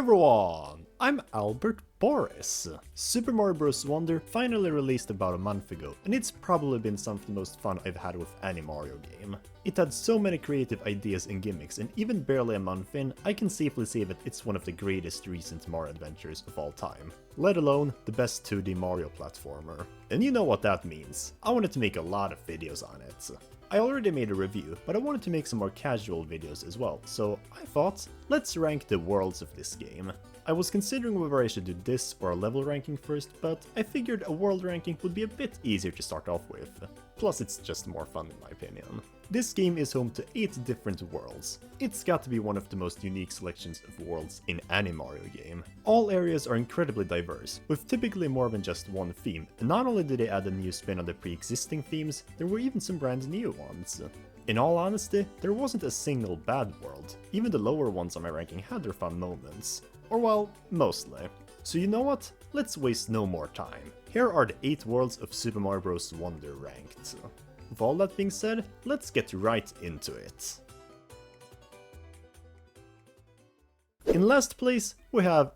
everyone! I'm Albert Boris. Super Mario Bros. Wonder finally released about a month ago, and it's probably been some of the most fun I've had with any Mario game. It had so many creative ideas and gimmicks, and even barely a month in, I can safely say that it's one of the greatest recent Mario adventures of all time. Let alone the best 2D Mario platformer. And you know what that means. I wanted to make a lot of videos on it. I already made a review, but I wanted to make some more casual videos as well, so I thought, let's rank the worlds of this game. I was considering whether I should do this or a level ranking first, but I figured a world ranking would be a bit easier to start off with. Plus it's just more fun in my opinion. This game is home to 8 different worlds. It's got to be one of the most unique selections of worlds in any Mario game. All areas are incredibly diverse, with typically more than just one theme, and not only did they add a new spin on the pre-existing themes, there were even some brand new ones. In all honesty, there wasn't a single bad world. Even the lower ones on my ranking had their fun moments. Or well, mostly. So you know what? Let's waste no more time. Here are the 8 worlds of Super Mario Bros. Wonder ranked. With all that being said, let's get right into it. In last place, we have...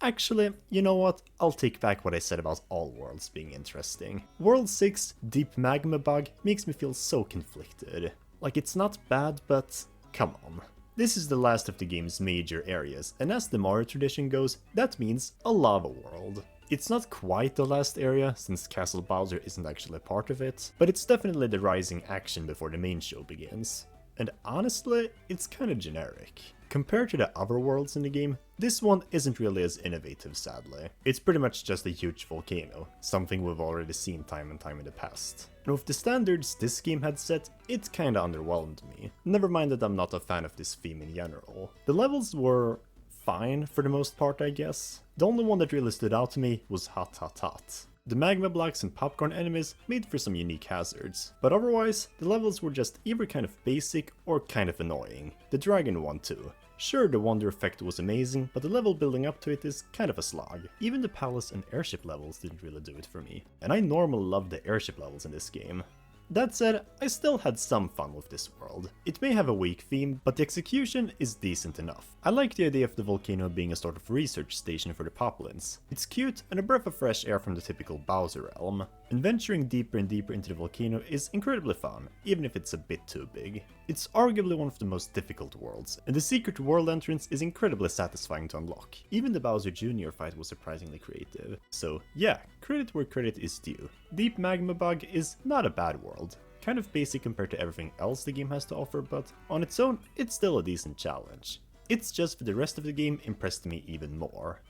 actually, you know what? I'll take back what I said about all worlds being interesting. World 6, Deep Magma Bug, makes me feel so conflicted. Like, it's not bad, but come on. This is the last of the game's major areas, and as the Mario tradition goes, that means a lava world. It's not quite the last area, since Castle Bowser isn't actually a part of it, but it's definitely the rising action before the main show begins. And honestly, it's kinda generic. Compared to the other worlds in the game, this one isn't really as innovative, sadly. It's pretty much just a huge volcano, something we've already seen time and time in the past. And with the standards this game had set, it kinda underwhelmed me. Never mind that I'm not a fan of this theme in general. The levels were fine for the most part, I guess. The only one that really stood out to me was Hot Hot Hot. The magma blocks and popcorn enemies made for some unique hazards, but otherwise, the levels were just either kind of basic or kind of annoying. The dragon one too. Sure, the wonder effect was amazing, but the level building up to it is kind of a slog. Even the palace and airship levels didn't really do it for me, and I normally love the airship levels in this game. That said, I still had some fun with this world. It may have a weak theme, but the execution is decent enough. I like the idea of the volcano being a sort of research station for the Poplins. It's cute and a breath of fresh air from the typical Bowser realm. And venturing deeper and deeper into the volcano is incredibly fun, even if it's a bit too big. It's arguably one of the most difficult worlds, and the secret world entrance is incredibly satisfying to unlock. Even the Bowser Jr. fight was surprisingly creative. So yeah, credit where credit is due. Deep Magma Bug is not a bad world. Kind of basic compared to everything else the game has to offer, but on its own, it's still a decent challenge. It's just that the rest of the game impressed me even more.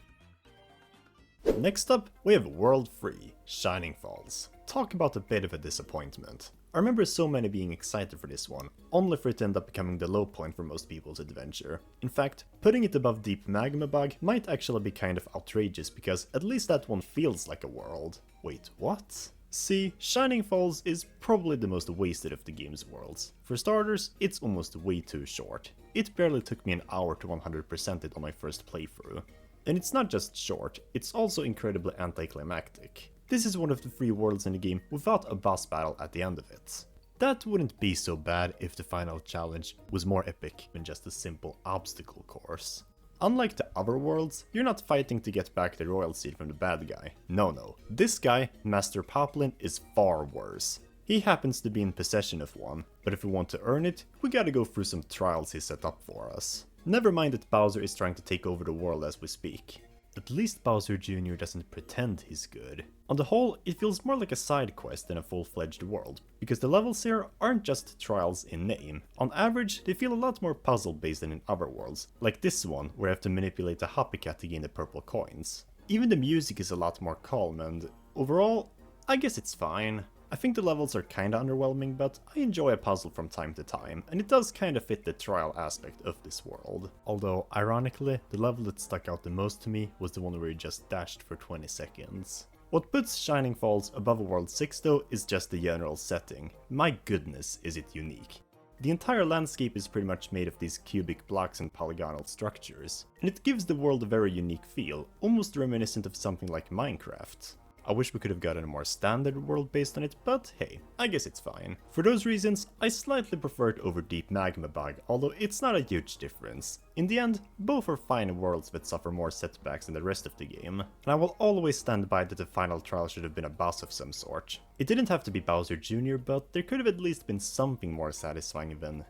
Next up, we have World 3, Shining Falls. Talk about a bit of a disappointment. I remember so many being excited for this one, only for it to end up becoming the low point for most people's adventure. In fact, putting it above Deep Magma Bug might actually be kind of outrageous, because at least that one feels like a world. Wait, what? See, Shining Falls is probably the most wasted of the game's worlds. For starters, it's almost way too short. It barely took me an hour to 100% it on my first playthrough. And it's not just short, it's also incredibly anticlimactic. This is one of the 3 worlds in the game without a boss battle at the end of it. That wouldn't be so bad if the final challenge was more epic than just a simple obstacle course. Unlike the other worlds, you're not fighting to get back the royal seed from the bad guy. No. This guy, Master Poplin, is far worse. He happens to be in possession of one, but if we want to earn it, we gotta go through some trials he set up for us. Never mind that Bowser is trying to take over the world as we speak. At least Bowser Jr. doesn't pretend he's good. On the whole, it feels more like a side quest than a full-fledged world, because the levels here aren't just trials in name. On average, they feel a lot more puzzle-based than in other worlds, like this one, where I have to manipulate a Hoppy Cat to gain the purple coins. Even the music is a lot more calm, and overall, I guess it's fine. I think the levels are kinda underwhelming, but I enjoy a puzzle from time to time, and it does kinda fit the trial aspect of this world. Although, ironically, the level that stuck out the most to me was the one where you just dashed for 20 seconds. What puts Shining Falls above World 6 though is just the general setting. My goodness, is it unique. The entire landscape is pretty much made of these cubic blocks and polygonal structures, and it gives the world a very unique feel, almost reminiscent of something like Minecraft. I wish we could have gotten a more standard world based on it, but hey, I guess it's fine. For those reasons, I slightly prefer it over Deep Magma Bog, although it's not a huge difference. In the end, both are fine worlds that suffer more setbacks than the rest of the game, and I will always stand by that the final trial should have been a boss of some sort. It didn't have to be Bowser Jr., but there could have at least been something more satisfying than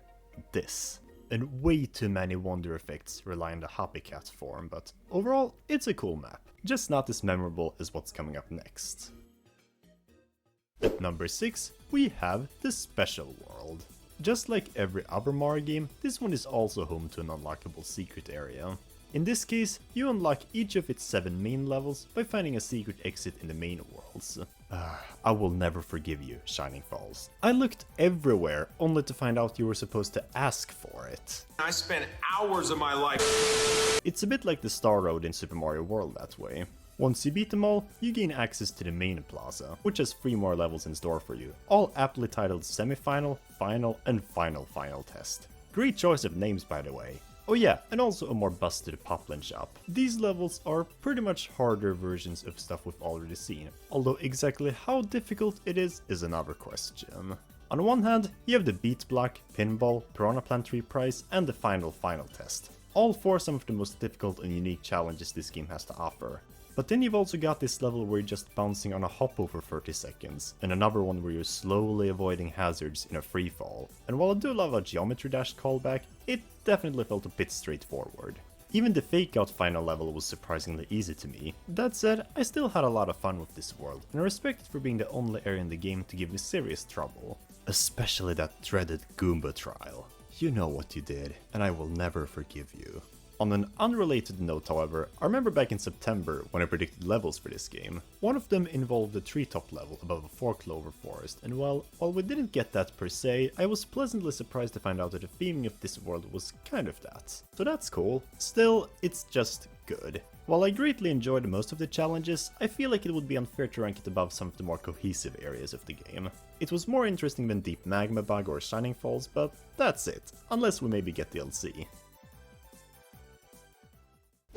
this. And way too many wonder effects rely on the Happy Cat form, but overall, it's a cool map. Just not as memorable as what's coming up next. At number 6, we have the Special World. Just like every other Mario game, this one is also home to an unlockable secret area. In this case, you unlock each of its 7 main levels by finding a secret exit in the main worlds. I will never forgive you, Shining Falls. I looked everywhere, only to find out you were supposed to ask for it. I spent hours of my life. It's a bit like the Star Road in Super Mario World that way. Once you beat them all, you gain access to the main plaza, which has 3 more levels in store for you, all aptly titled Semi-Final, Final, and Final Test. Great choice of names, by the way. Oh yeah, and also a more busted Poplin shop. These levels are pretty much harder versions of stuff we've already seen, although exactly how difficult it is another question. On one hand, you have the Beat Block, Pinball, Piranha Plant Tree Prize, and the Final Test. All 4 some of the most difficult and unique challenges this game has to offer. But then you've also got this level where you're just bouncing on a hop over 30 seconds, and another one where you're slowly avoiding hazards in a free fall. And while I do love a Geometry Dash callback, it definitely felt a bit straightforward. Even the fake out final level was surprisingly easy to me. That said, I still had a lot of fun with this world, and I respect it for being the only area in the game to give me serious trouble. Especially that dreaded Goomba trial. You know what you did, and I will never forgive you. On an unrelated note, however, I remember back in September when I predicted levels for this game. One of them involved a treetop level above a 4-clover forest, and while we didn't get that per se, I was pleasantly surprised to find out that the theming of this world was kind of that. So that's cool. Still, it's just good. While I greatly enjoyed most of the challenges, I feel like it would be unfair to rank it above some of the more cohesive areas of the game. It was more interesting than Deep Magma Bog or Shining Falls, but that's it, unless we maybe get DLC.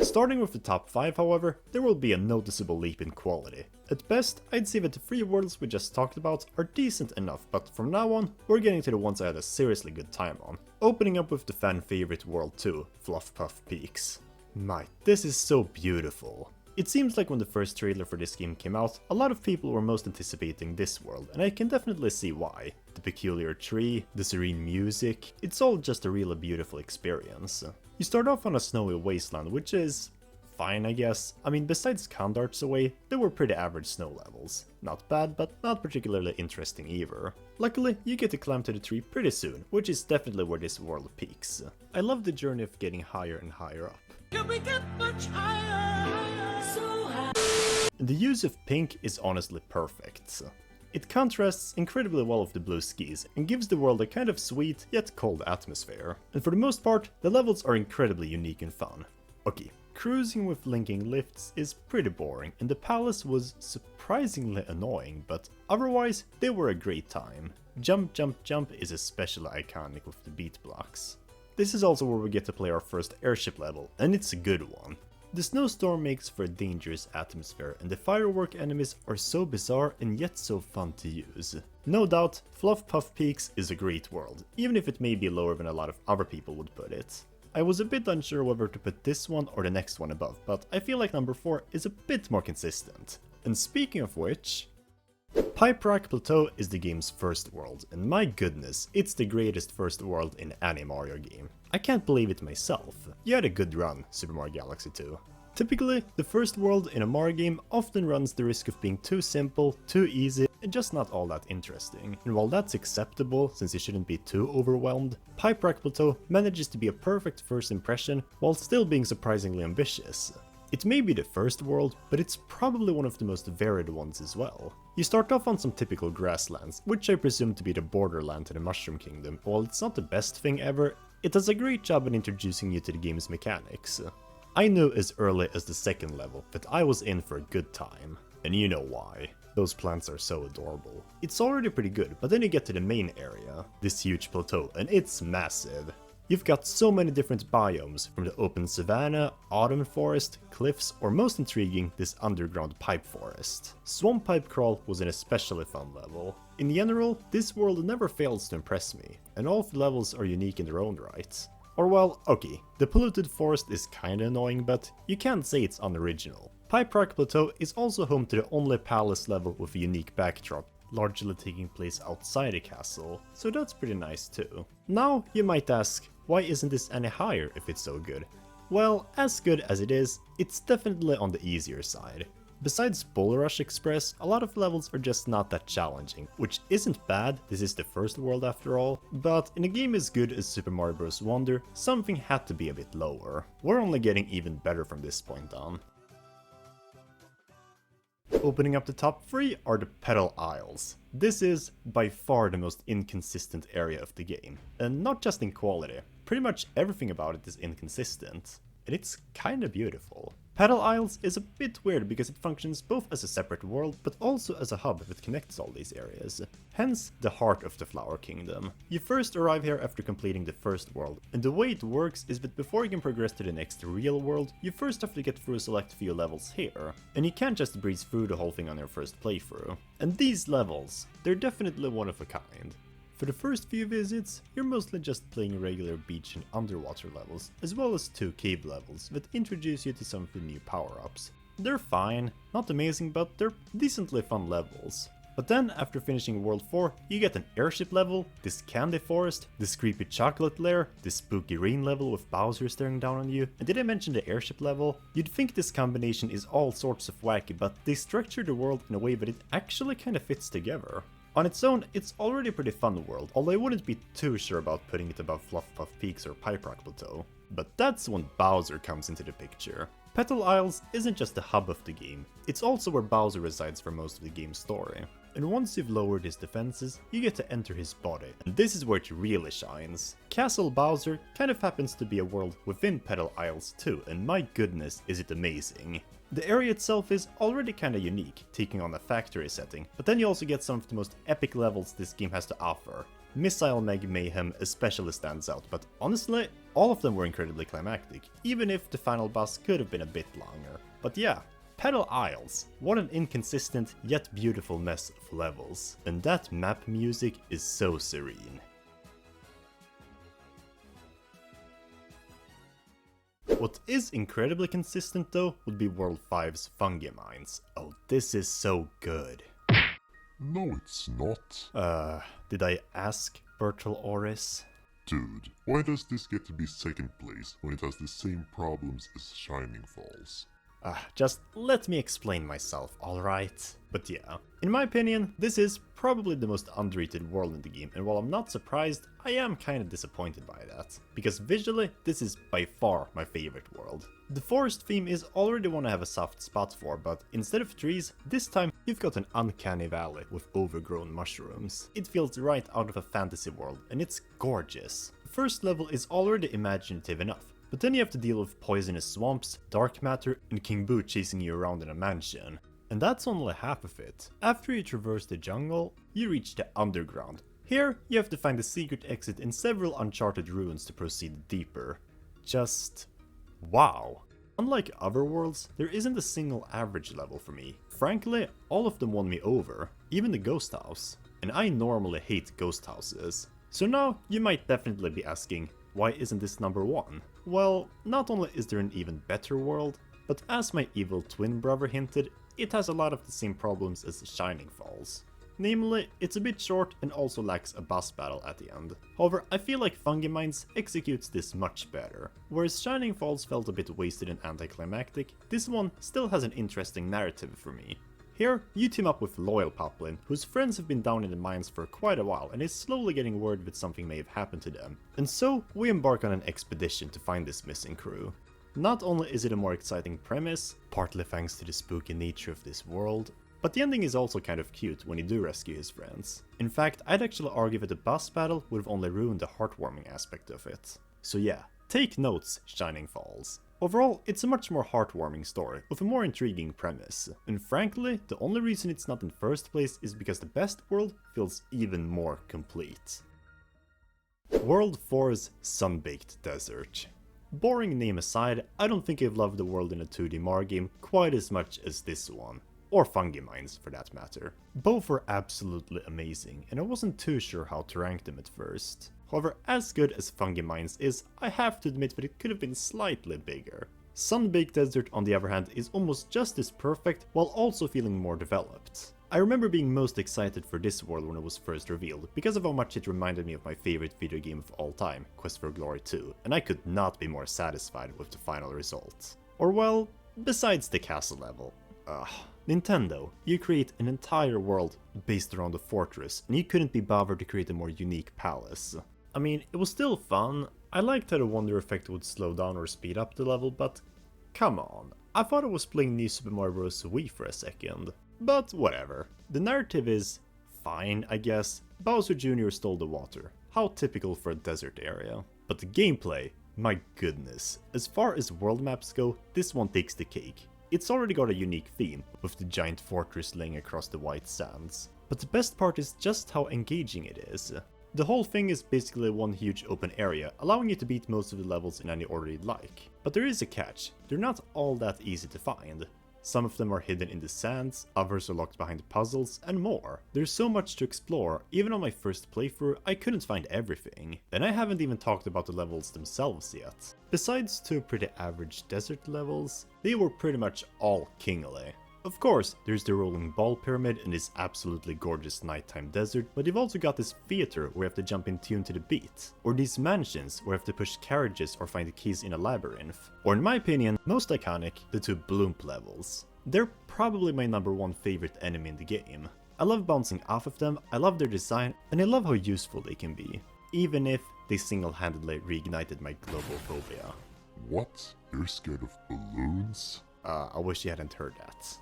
Starting with the top 5, however, there will be a noticeable leap in quality. At best, I'd say that the 3 worlds we just talked about are decent enough, but from now on, we're getting to the ones I had a seriously good time on. Opening up with the fan favorite World 2, Fluff Puff Peaks. My, this is so beautiful. It seems like when the first trailer for this game came out, a lot of people were most anticipating this world, and I can definitely see why. The peculiar tree, the serene music, it's all just a really beautiful experience. You start off on a snowy wasteland, which is fine, I guess. I mean, besides Condarts away, there were pretty average snow levels. Not bad, but not particularly interesting either. Luckily, you get to climb to the tree pretty soon, which is definitely where this world peaks. I love the journey of getting higher and higher up. Can we get much higher? So high. The use of pink is honestly perfect. It contrasts incredibly well with the blue skis and gives the world a kind of sweet yet cold atmosphere. And for the most part, the levels are incredibly unique and fun. Okay, cruising with linking lifts is pretty boring, and the palace was surprisingly annoying, but otherwise they were a great time. Jump Jump Jump is especially iconic with the beat blocks. This is also where we get to play our first airship level, and it's a good one. The snowstorm makes for a dangerous atmosphere, and the firework enemies are so bizarre and yet so fun to use. No doubt, Fluff Puff Peaks is a great world, even if it may be lower than a lot of other people would put it. I was a bit unsure whether to put this one or the next one above, but I feel like number 4 is a bit more consistent. And speaking of which, Pipe Rock Plateau is the game's first world, and my goodness, it's the greatest first world in any Mario game. I can't believe it myself. You had a good run, Super Mario Galaxy 2. Typically, the first world in a Mario game often runs the risk of being too simple, too easy, and just not all that interesting. And while that's acceptable, since you shouldn't be too overwhelmed, Pipe Rock Plateau manages to be a perfect first impression while still being surprisingly ambitious. It may be the first world, but it's probably one of the most varied ones as well. You start off on some typical grasslands, which I presume to be the borderland to the Mushroom Kingdom. While it's not the best thing ever, it does a great job in introducing you to the game's mechanics. I knew as early as the second level that I was in for a good time. And you know why. Those plants are so adorable. It's already pretty good, but then you get to the main area, this huge plateau, and it's massive. You've got so many different biomes, from the open savanna, autumn forest, cliffs, or most intriguing, this underground pipe forest. Swamp Pipe Crawl was an especially fun level. In general, this world never fails to impress me, and all of the levels are unique in their own right. Or well, okay, the polluted forest is kinda annoying, but you can't say it's unoriginal. Pipe Rock Plateau is also home to the only palace level with a unique backdrop, largely taking place outside a castle, so that's pretty nice too. Now, you might ask, why isn't this any higher if it's so good? Well, as good as it is, it's definitely on the easier side. Besides Bull Rush Express, a lot of levels are just not that challenging, which isn't bad, this is the first world after all, but in a game as good as Super Mario Bros. Wonder, something had to be a bit lower. We're only getting even better from this point on. Opening up the top 3 are the Petal Isles. This is by far the most inconsistent area of the game, and not just in quality, pretty much everything about it is inconsistent, and it's kinda beautiful. Petal Isles is a bit weird because it functions both as a separate world but also as a hub that connects all these areas, hence the heart of the Flower Kingdom. You first arrive here after completing the first world, and the way it works is that before you can progress to the next real world, you first have to get through a select few levels here, and you can't just breeze through the whole thing on your first playthrough. And these levels, they're definitely one of a kind. For the first few visits, you're mostly just playing regular beach and underwater levels, as well as 2 cave levels that introduce you to some of the new power-ups. They're fine, not amazing, but they're decently fun levels. But then, after finishing World 4, you get an airship level, this candy forest, this creepy chocolate lair, this spooky rain level with Bowser staring down on you, and did I mention the airship level? You'd think this combination is all sorts of wacky, but they structure the world in a way that it actually kinda fits together. On its own, it's already a pretty fun world, although I wouldn't be too sure about putting it above Fluff Puff Peaks or Pipe Rock Plateau. But that's when Bowser comes into the picture. Petal Isles isn't just the hub of the game, it's also where Bowser resides for most of the game's story. And once you've lowered his defenses, you get to enter his body, and this is where it really shines. Castle Bowser kind of happens to be a world within Petal Isles too, and my goodness is it amazing. The area itself is already kinda unique, taking on a factory setting, but then you also get some of the most epic levels this game has to offer. Missile Meg Mayhem especially stands out, but honestly, all of them were incredibly climactic, even if the final boss could have been a bit longer. But yeah, Petal Isles, what an inconsistent yet beautiful mess of levels. And that map music is so serene. What is incredibly consistent though would be World 5's Fungi Mines. Oh, this is so good. No, it's not. Did I ask Bertel Oris? Dude, why does this get to be second place when it has the same problems as Shining Falls? Just let me explain myself, alright? But yeah, in my opinion, this is probably the most underrated world in the game, and while I'm not surprised, I am kinda disappointed by that. Because visually, this is by far my favorite world. The forest theme is already one I have a soft spot for, but instead of trees, this time you've got an uncanny valley with overgrown mushrooms. It feels right out of a fantasy world, and it's gorgeous. The first level is already imaginative enough, but then you have to deal with poisonous swamps, dark matter, and King Boo chasing you around in a mansion. And that's only half of it. After you traverse the jungle, you reach the underground. Here, you have to find a secret exit in several uncharted ruins to proceed deeper. Just wow. Unlike other worlds, there isn't a single average level for me. Frankly, all of them won me over, even the ghost house. And I normally hate ghost houses. So now, you might definitely be asking, why isn't this number 1? Well, not only is there an even better world, but as my evil twin brother hinted, it has a lot of the same problems as Shining Falls. Namely, it's a bit short and also lacks a boss battle at the end. However, I feel like Fungi Mines executes this much better. Whereas Shining Falls felt a bit wasted and anticlimactic, this one still has an interesting narrative for me. Here, you team up with Loyal Poplin, whose friends have been down in the mines for quite a while and is slowly getting word that something may have happened to them. And so, we embark on an expedition to find this missing crew. Not only is it a more exciting premise, partly thanks to the spooky nature of this world, but the ending is also kind of cute when you do rescue his friends. In fact, I'd actually argue that the boss battle would have only ruined the heartwarming aspect of it. So yeah, take notes, Shining Falls. Overall, it's a much more heartwarming story, with a more intriguing premise. And frankly, the only reason it's not in first place is because the best world feels even more complete. World 4's Sun-Baked Desert. Boring name aside, I don't think I've loved the world in a 2D Mario game quite as much as this one. Or Fungi Mines for that matter. Both were absolutely amazing, and I wasn't too sure how to rank them at first. However, as good as Fungi Mines is, I have to admit that it could have been slightly bigger. Sun-Baked Desert on the other hand is almost just as perfect while also feeling more developed. I remember being most excited for this world when it was first revealed, because of how much it reminded me of my favorite video game of all time, Quest for Glory 2, and I could not be more satisfied with the final result. Or well, besides the castle level. Nintendo, you create an entire world based around a fortress, and you couldn't be bothered to create a more unique palace. I mean, it was still fun. I liked how the Wonder Effect would slow down or speed up the level, but come on. I thought I was playing New Super Mario Bros. Wii for a second. But whatever. The narrative is fine, I guess. Bowser Jr. stole the water. How typical for a desert area. But the gameplay, my goodness. As far as world maps go, this one takes the cake. It's already got a unique theme, with the giant fortress laying across the white sands. But the best part is just how engaging it is. The whole thing is basically one huge open area, allowing you to beat most of the levels in any order you'd like. But there is a catch, they're not all that easy to find. Some of them are hidden in the sands, others are locked behind puzzles, and more. There's so much to explore, even on my first playthrough I couldn't find everything. And I haven't even talked about the levels themselves yet. Besides 2 pretty average desert levels, they were pretty much all kingly. Of course, there's the rolling ball pyramid in this absolutely gorgeous nighttime desert, but you've also got this theater where you have to jump in tune to the beat, or these mansions where you have to push carriages or find the keys in a labyrinth, or in my opinion, most iconic, the 2 Bloomp levels. They're probably my #1 favorite enemy in the game. I love bouncing off of them, I love their design, and I love how useful they can be, even if they single-handedly reignited my globophobia. What? You're scared of balloons? I wish you hadn't heard that.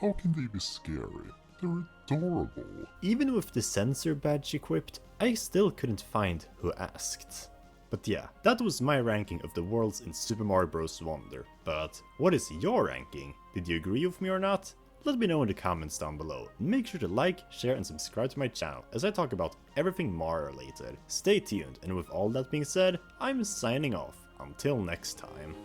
How can they be scary? They're adorable. Even with the sensor badge equipped, I still couldn't find who asked. But yeah, that was my ranking of the worlds in Super Mario Bros. Wonder. But what is your ranking? Did you agree with me or not? Let me know in the comments down below. Make sure to like, share and subscribe to my channel as I talk about everything Mario related. Stay tuned, and with all that being said, I'm signing off. Until next time.